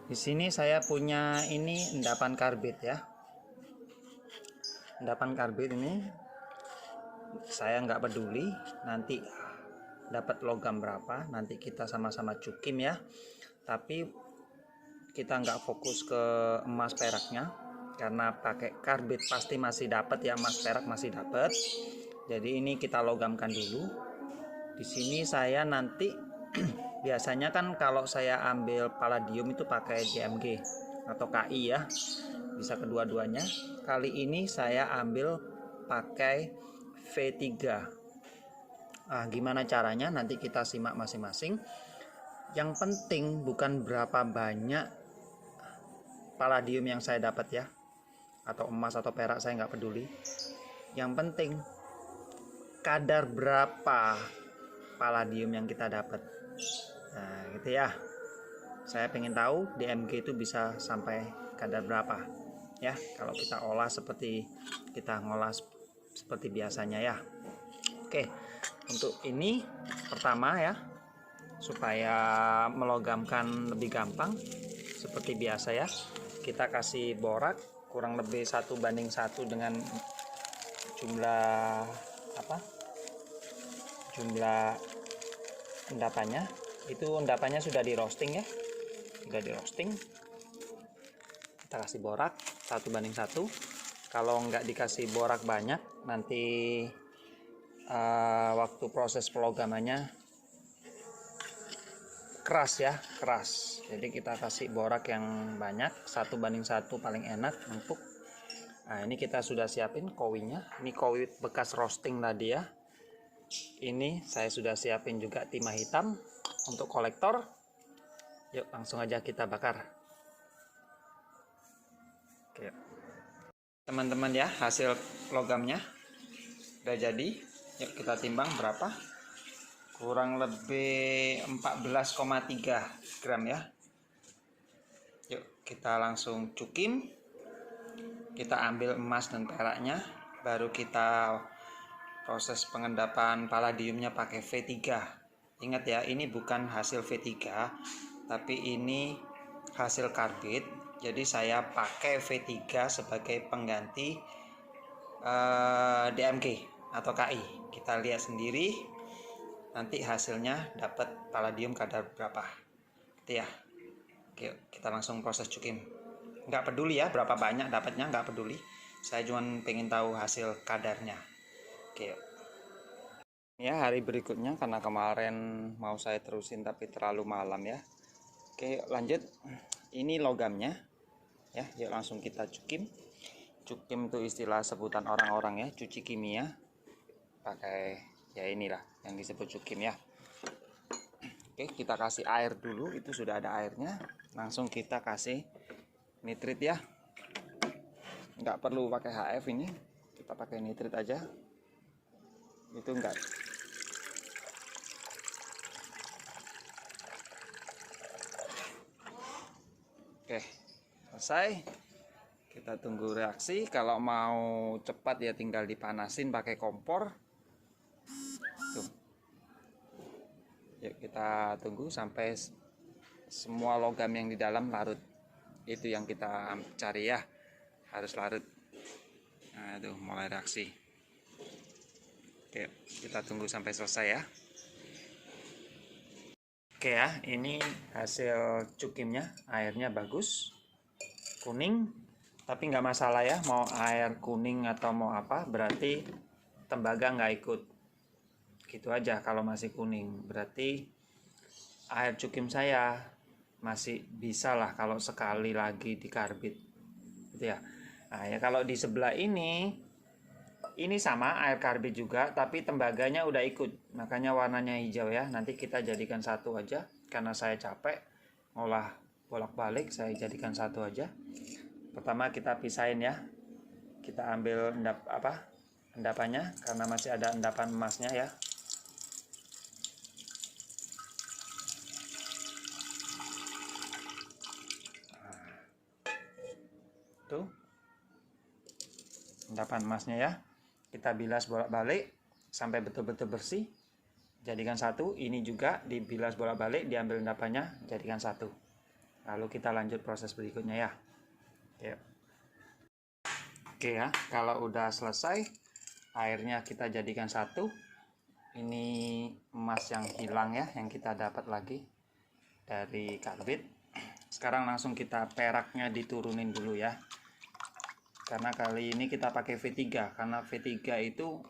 Di sini saya punya ini endapan karbit ya. Endapan karbit ini saya nggak peduli nanti dapat logam berapa, nanti kita sama-sama cukim ya. Tapi kita nggak fokus ke emas peraknya karena pakai karbit pasti masih dapat ya, emas perak masih dapat. Jadi ini kita logamkan dulu. Di sini saya nanti biasanya kan kalau saya ambil palladium itu pakai DMG atau KI ya, bisa kedua-duanya. Kali ini saya ambil pakai V3. Gimana caranya nanti kita simak masing-masing. Yang penting bukan berapa banyak palladium yang saya dapat ya, atau emas atau perak saya nggak peduli. Yang penting kadar berapa palladium yang kita dapat. Nah gitu ya, saya pengen tahu DMG itu bisa sampai kadar berapa ya kalau kita olah seperti kita ngolah seperti biasanya ya. Oke, untuk ini pertama ya, supaya melogamkan lebih gampang seperti biasa ya, kita kasih borak kurang lebih 1:1 dengan jumlah jumlah endapannya. Itu endapannya sudah di roasting ya, sudah di roasting. Kita kasih borak 1:1. Kalau nggak dikasih borak banyak nanti waktu proses pelogamannya keras ya, keras. Jadi kita kasih borak yang banyak 1:1 paling enak empuk. Nah ini kita sudah siapin kowinya, ini kowi bekas roasting tadi ya. Ini saya sudah siapin juga timah hitam untuk kolektor. Yuk langsung aja kita bakar. Oke teman-teman ya, hasil logamnya udah jadi. Yuk kita timbang berapa, kurang lebih 14,3 gram ya. Yuk kita langsung cukim, kita ambil emas dan peraknya, baru kita proses pengendapan palladiumnya pakai V3. Ingat ya, ini bukan hasil V3 tapi ini hasil karbit. Jadi saya pakai V3 sebagai pengganti DMG atau KI. Kita lihat sendiri nanti hasilnya dapat palladium kadar berapa gitu ya. Oke, kita langsung proses cukim. Nggak peduli ya berapa banyak dapatnya, nggak peduli, saya cuma pengen tahu hasil kadarnya. Oke ya, hari berikutnya karena kemarin mau saya terusin tapi terlalu malam ya. Oke lanjut, ini logamnya ya. Yuk langsung kita cukim. Cukim itu istilah sebutan orang-orang ya, cuci kimia pakai ya inilah yang disebut cukim ya. Oke kita kasih air dulu, itu sudah ada airnya. Langsung kita kasih nitrit ya, nggak perlu pakai HF, ini kita pakai nitrit aja. Itu enggak. Oke selesai, kita tunggu reaksi. Kalau mau cepat ya tinggal dipanasin pakai kompor tuh. Yuk kita tunggu sampai semua logam yang di dalam larut, itu yang kita cari ya, harus larut. Nah itu mulai reaksi. Oke kita tunggu sampai selesai ya. Oke ya, ini hasil cukimnya, airnya bagus, kuning. Tapi nggak masalah ya, mau air kuning atau mau apa, berarti tembaga nggak ikut. Gitu aja, kalau masih kuning berarti air cukim saya masih bisa lah kalau sekali lagi dikarbit gitu ya. Nah ya kalau di sebelah ini sama air karbit juga tapi tembaganya udah ikut, makanya warnanya hijau ya. Nanti kita jadikan satu aja karena saya capek ngolah bolak-balik, saya jadikan satu aja. Pertama kita pisahin ya, kita ambil endapannya karena masih ada endapan emasnya ya. Tuh endapan emasnya ya, kita bilas bolak-balik sampai betul-betul bersih, jadikan satu. Ini juga dibilas bolak-balik, diambil endapannya, jadikan satu. Lalu kita lanjut proses berikutnya ya. Oke ya, kalau udah selesai, airnya kita jadikan satu. Ini emas yang hilang ya, yang kita dapat lagi dari karbit. Sekarang langsung kita peraknya diturunin dulu ya. Karena kali ini kita pakai V3, karena V3 itu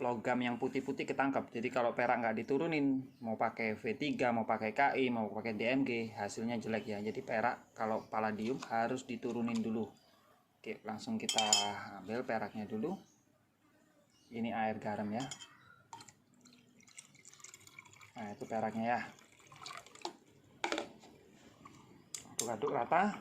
logam yang putih-putih ketangkap. Jadi kalau perak nggak diturunin, mau pakai V3, mau pakai KI, mau pakai DMG, hasilnya jelek ya. Jadi perak kalau palladium harus diturunin dulu. Oke, langsung kita ambil peraknya dulu. Ini air garam ya. Nah, itu peraknya ya. Aduk-aduk rata.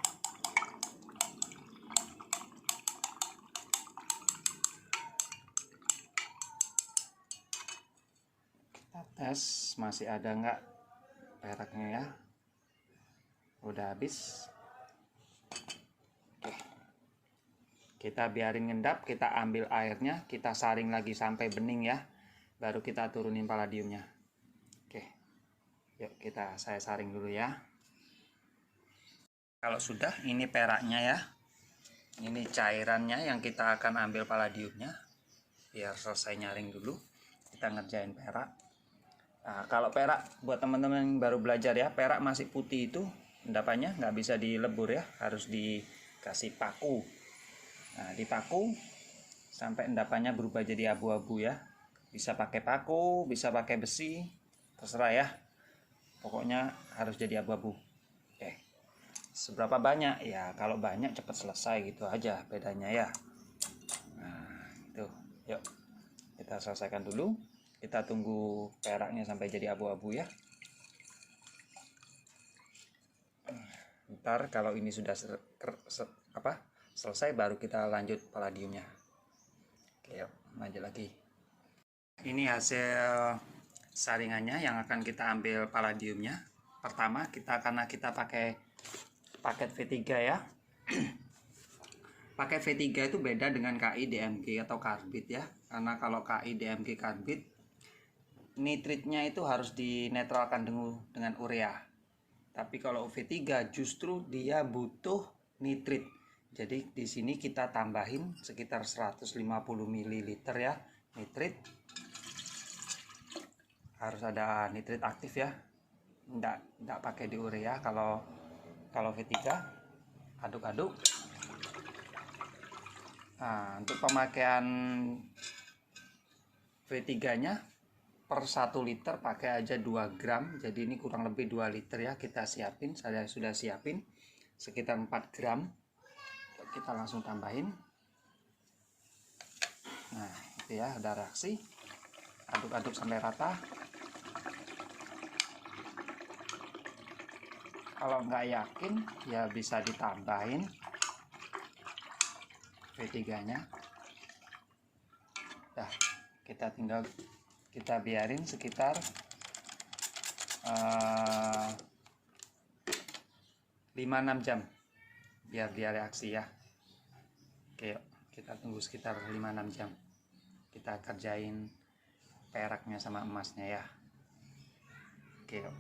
Kita tes masih ada nggak peraknya ya. Udah habis. Oke. Kita biarin ngendap, kita ambil airnya, kita saring lagi sampai bening ya. Baru kita turunin palladiumnya. Oke. Yuk saya saring dulu ya. Kalau sudah, ini peraknya ya. Ini cairannya yang kita akan ambil palladiumnya. Biar selesai nyaring dulu, kita ngerjain perak. Nah, kalau perak buat teman-teman yang baru belajar ya, perak masih putih itu endapannya nggak bisa dilebur ya, harus dikasih paku. Nah, dipaku sampai endapannya berubah jadi abu-abu ya. Bisa pakai paku, bisa pakai besi, terserah ya. Pokoknya harus jadi abu-abu. Oke. Seberapa banyak? Ya, kalau banyak cepat selesai gitu aja bedanya ya. Nah, itu. Yuk. Kita selesaikan dulu. Kita tunggu peraknya sampai jadi abu-abu ya. Ntar kalau ini sudah selesai baru kita lanjut palladiumnya. Oke, yuk lanjut lagi. Ini hasil saringannya yang akan kita ambil palladiumnya. Pertama karena kita pakai paket V3 ya. Pakai V3 itu beda dengan KI DMG atau karbit ya. Karena kalau KI DMG karbit, nitritnya itu harus dinetralkan dengan urea. Tapi kalau V3 justru dia butuh nitrit. Jadi di sini kita tambahin sekitar 150 ml ya nitrit. Harus ada nitrit aktif ya. Enggak pakai di urea kalau V3. Aduk-aduk. Nah, untuk pemakaian V3-nya per 1 liter pakai aja 2 gram, jadi ini kurang lebih 2 liter ya. Kita siapin, saya sudah siapin sekitar 4 gram. Kita langsung tambahin. Nah, itu ya, udah reaksi. Aduk-aduk sampai rata. Kalau nggak yakin ya bisa ditambahin V3-nya. Nah, kita biarin sekitar 5-6 jam biar dia reaksi ya. Oke, yuk, kita tunggu sekitar 5-6 jam. Kita kerjain peraknya sama emasnya ya. Oke, yuk.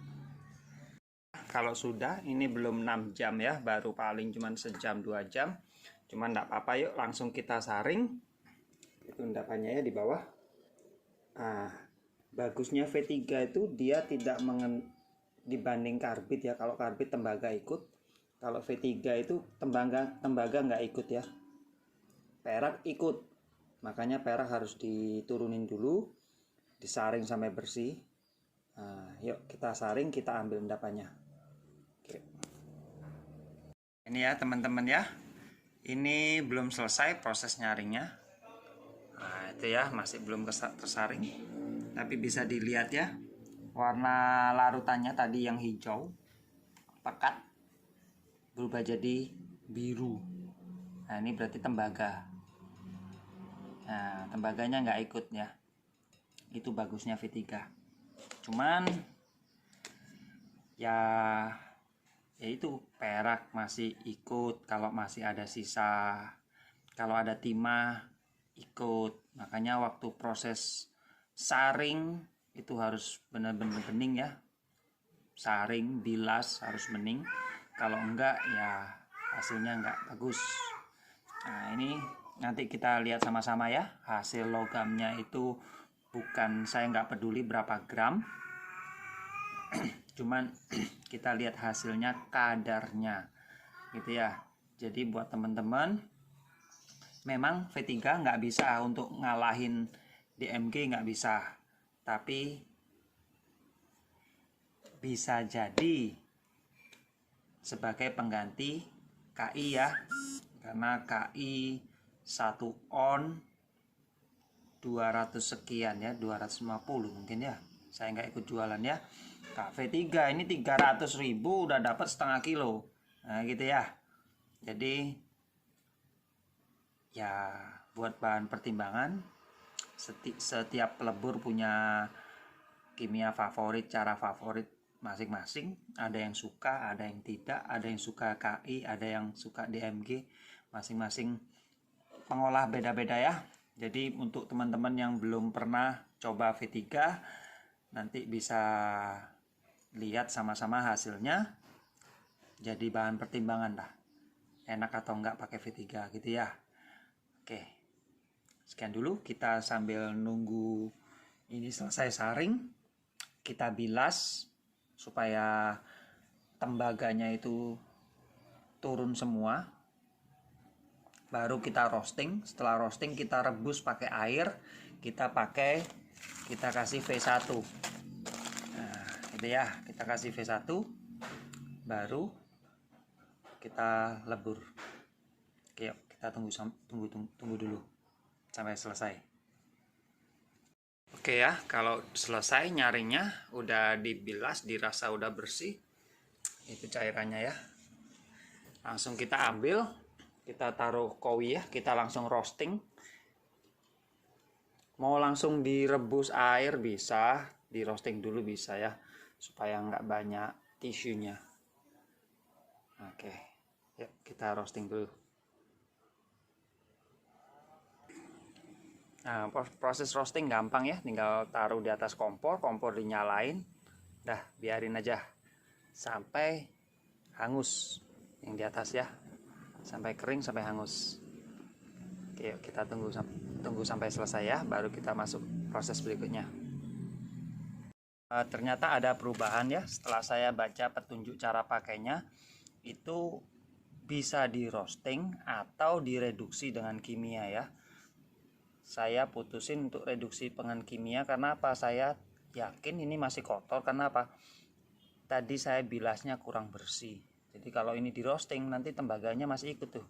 Kalau sudah, ini belum 6 jam ya, baru paling cuman sejam 2 jam. Cuman enggak apa-apa, yuk langsung kita saring. Itu endapannya ya di bawah. Bagusnya V3 itu dia tidak dibanding karbit ya. Kalau karbit tembaga ikut, kalau V3 itu tembaga nggak ikut ya. Perak ikut, makanya perak harus diturunin dulu, disaring sampai bersih. Nah, yuk kita saring, kita ambil endapannya. Oke. Ini ya teman-teman ya, ini belum selesai proses nyaringnya. Nah, itu ya masih belum tersaring, tapi bisa dilihat ya, warna larutannya tadi yang hijau pekat berubah jadi biru. Nah, ini berarti tembaga. Nah, tembaganya nggak ikut ya. Itu bagusnya V3. Cuman ya itu perak masih ikut kalau masih ada sisa, kalau ada timah ikut. Makanya waktu proses saring itu harus benar-benar bening ya. saring, bilas, harus bening. Kalau enggak ya hasilnya enggak bagus. Nah, ini nanti kita lihat sama-sama ya. Hasil logamnya itu bukan, saya nggak peduli berapa gram. Cuman kita lihat hasilnya, kadarnya gitu ya. Jadi buat teman-teman, memang V3 nggak bisa untuk ngalahin DMG, nggak bisa, tapi bisa jadi sebagai pengganti KI ya, karena KI 1 on 200 sekian ya, 250 mungkin ya, saya nggak ikut jualan ya. V3 ini 300.000 udah dapat setengah kilo, nah gitu ya. Jadi ya buat bahan pertimbangan, setiap pelebur punya kimia favorit, cara favorit masing-masing. Ada yang suka, ada yang tidak, ada yang suka KI, ada yang suka DMG, masing-masing pengolah beda-beda ya. Jadi untuk teman-teman yang belum pernah coba V3, nanti bisa lihat sama-sama hasilnya, jadi bahan pertimbangan lah, enak atau enggak pakai V3 gitu ya. Oke, sekian dulu, kita sambil nunggu ini selesai saring, kita bilas supaya tembaganya itu turun semua. Baru kita roasting. Setelah roasting kita rebus pakai air, kita kasih V1. Nah, gitu ya, kita kasih V1, baru kita lebur. Oke, yuk, kita tunggu dulu sampai selesai. Oke ya, kalau selesai nyaringnya, udah dibilas, dirasa udah bersih, itu cairannya ya. Langsung kita ambil, kita taruh kowi ya, kita langsung roasting. Mau langsung direbus air bisa, di roasting dulu bisa ya, supaya nggak banyak tisunya. Oke, yuk kita roasting dulu. Nah, proses roasting gampang ya, tinggal taruh di atas kompor dinyalain, dah biarin aja sampai hangus yang di atas ya, sampai kering, sampai hangus. Oke, yuk kita tunggu sampai selesai ya, baru kita masuk proses berikutnya. Ternyata ada perubahan ya, setelah saya baca petunjuk cara pakainya, itu bisa di roasting atau direduksi dengan kimia ya. Saya putusin untuk reduksi dengan kimia karena apa? Saya yakin ini masih kotor. Karena apa? Tadi saya bilasnya kurang bersih. Jadi kalau ini di roasting nanti tembaganya masih ikut tuh,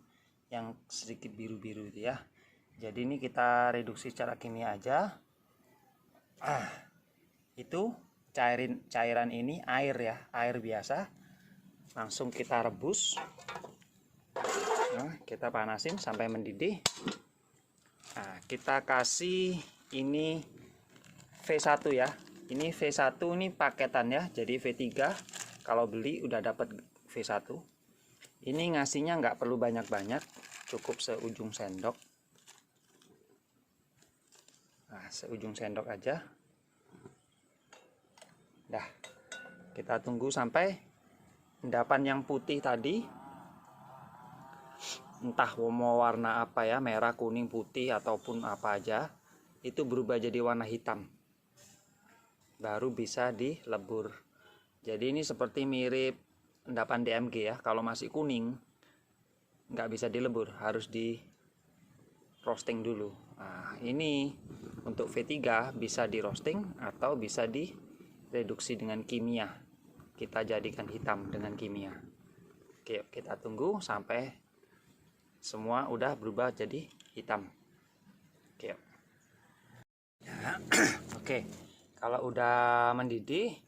yang sedikit biru-biru itu ya. Jadi ini kita reduksi secara kimia aja. Itu cairan ini air ya, air biasa. Langsung kita rebus. Nah, kita panasin sampai mendidih. Nah, kita kasih ini V1 ya. Ini V1 ini paketan ya. Jadi V3 kalau beli udah dapat V1. Ini ngasihnya nggak perlu banyak-banyak, cukup seujung sendok. Nah, seujung sendok aja. Dah. Kita tunggu sampai endapan yang putih tadi, entah mau warna apa ya, merah, kuning, putih ataupun apa aja, itu berubah jadi warna hitam, baru bisa dilebur. Jadi ini seperti mirip endapan DMG ya. Kalau masih kuning nggak bisa dilebur, harus di roasting dulu. Nah, ini untuk V3 bisa di roasting atau bisa direduksi dengan kimia, kita jadikan hitam dengan kimia. Oke, kita tunggu sampai semua udah berubah jadi hitam. Oke. Ya. Oke, kalau udah mendidih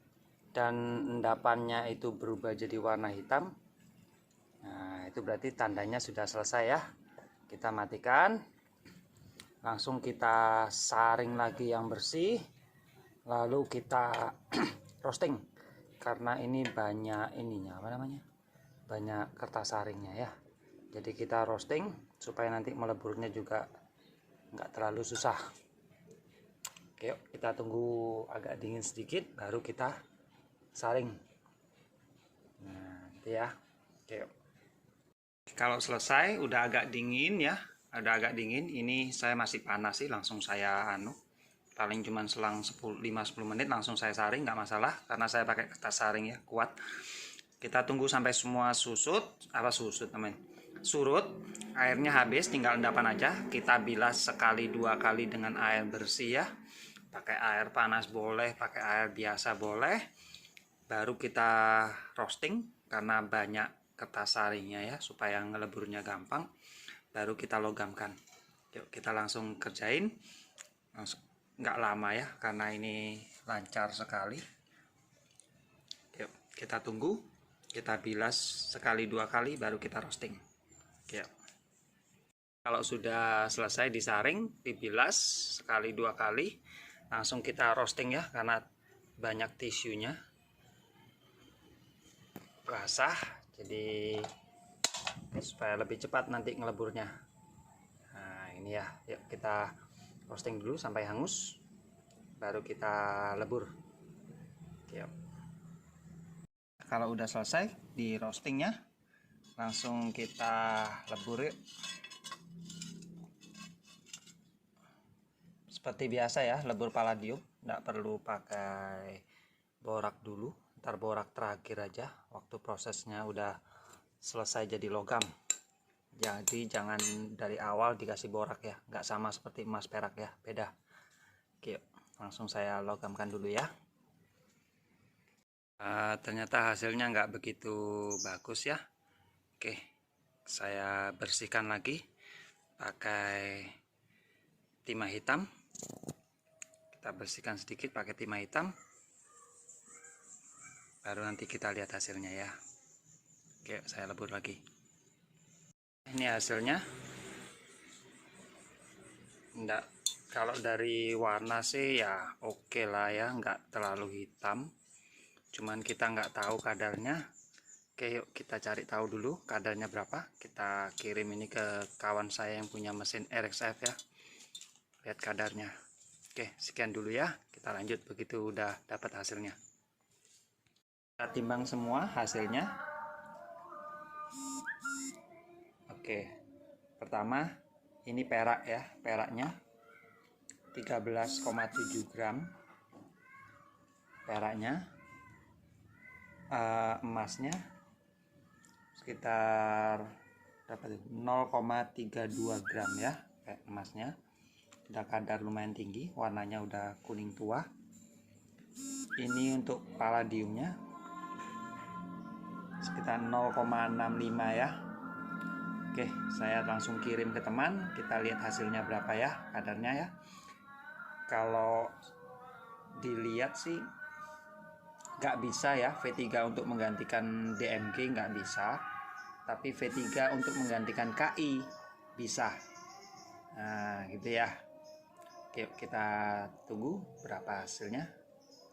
dan endapannya itu berubah jadi warna hitam, nah itu berarti tandanya sudah selesai ya. Kita matikan, langsung kita saring lagi yang bersih, lalu kita roasting. Karena ini banyak ininya, apa namanya, banyak kertas saringnya ya. Jadi kita roasting supaya nanti meleburnya juga nggak terlalu susah. Oke, yuk kita tunggu agak dingin sedikit baru kita saring. gitu ya. Oke. Kalau selesai udah agak dingin ya, ini saya masih panas sih, langsung saya paling cuma selang 5-10 menit langsung saya saring, nggak masalah karena saya pakai kertas saring ya, kuat. Kita tunggu sampai semua surut, airnya habis, tinggal endapan aja. Kita bilas sekali 2 kali dengan air bersih ya, pakai air panas boleh, pakai air biasa boleh. Baru kita roasting karena banyak kertas saringnya ya, supaya ngeleburnya gampang. Baru kita logamkan. Yuk kita langsung kerjain, nggak lama ya karena ini lancar sekali. Yuk kita tunggu, kita bilas sekali 2 kali baru kita roasting. Yuk. Kalau sudah selesai disaring, dibilas sekali 2 kali, langsung kita roasting ya karena banyak tisunya basah, jadi supaya lebih cepat nanti ngeleburnya. Nah ini ya, yuk kita roasting dulu sampai hangus, baru kita lebur. Yuk. Kalau udah selesai di roastingnya, langsung kita lebur yuk. Seperti biasa ya, lebur palladium, nggak perlu pakai borak dulu, ntar borak terakhir aja waktu prosesnya udah selesai jadi logam. Jadi jangan dari awal dikasih borak ya, nggak sama seperti emas perak ya, beda. Oke, langsung saya logamkan dulu ya. Ternyata hasilnya nggak begitu bagus ya. Oke, saya bersihkan lagi pakai timah hitam. Kita bersihkan sedikit pakai timah hitam, baru nanti kita lihat hasilnya ya. Oke, saya lebur lagi. Ini hasilnya. Enggak, kalau dari warna sih ya oke lah ya, nggak terlalu hitam, cuman kita nggak tahu kadarnya. Oke, yuk kita cari tahu dulu kadarnya berapa. Kita kirim ini ke kawan saya yang punya mesin RXF ya, lihat kadarnya. Oke, sekian dulu ya, kita lanjut begitu udah dapat hasilnya. Kita timbang semua hasilnya. Oke, pertama ini perak ya, peraknya 13,7 gram peraknya. Emasnya sekitar 0,32 gram ya, emasnya udah kadar lumayan tinggi, warnanya udah kuning tua. Ini untuk palladiumnya sekitar 0,65 ya. Oke, saya langsung kirim ke teman, kita lihat hasilnya berapa ya kadarnya ya. Kalau dilihat sih nggak bisa ya, V3 untuk menggantikan DMG nggak bisa, tapi V3 untuk menggantikan KI bisa. Nah gitu ya. Oke, kita tunggu berapa hasilnya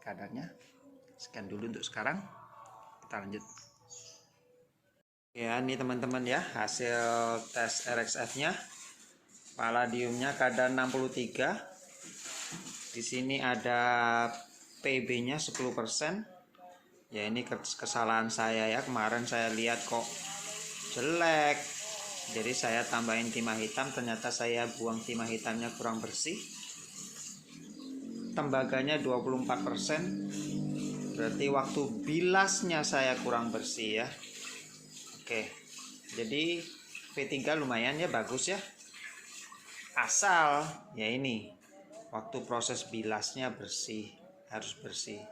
kadarnya. Sekian dulu untuk sekarang, kita lanjut. Ya ini teman-teman ya, hasil tes RXF nya. Palladiumnya kadar 63. Di sini ada PB nya 10%. Ya ini kesalahan saya ya, kemarin saya lihat kok jelek, jadi saya tambahin timah hitam. Ternyata saya buang timah hitamnya kurang bersih, tembaganya 24%, berarti waktu bilasnya saya kurang bersih ya. Oke, jadi V3 lumayan ya, bagus ya, asal ya ini waktu proses bilasnya bersih, harus bersih.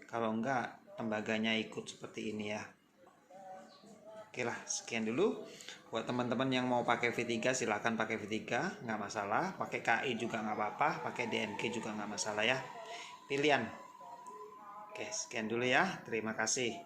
Kalau enggak tembaganya ikut seperti ini ya. Oke lah, sekian dulu. Buat teman-teman yang mau pakai V3 silahkan pakai V3, nggak masalah. Pakai KI juga nggak apa-apa, pakai DMG juga nggak masalah ya, pilihan. Oke, sekian dulu ya, terima kasih.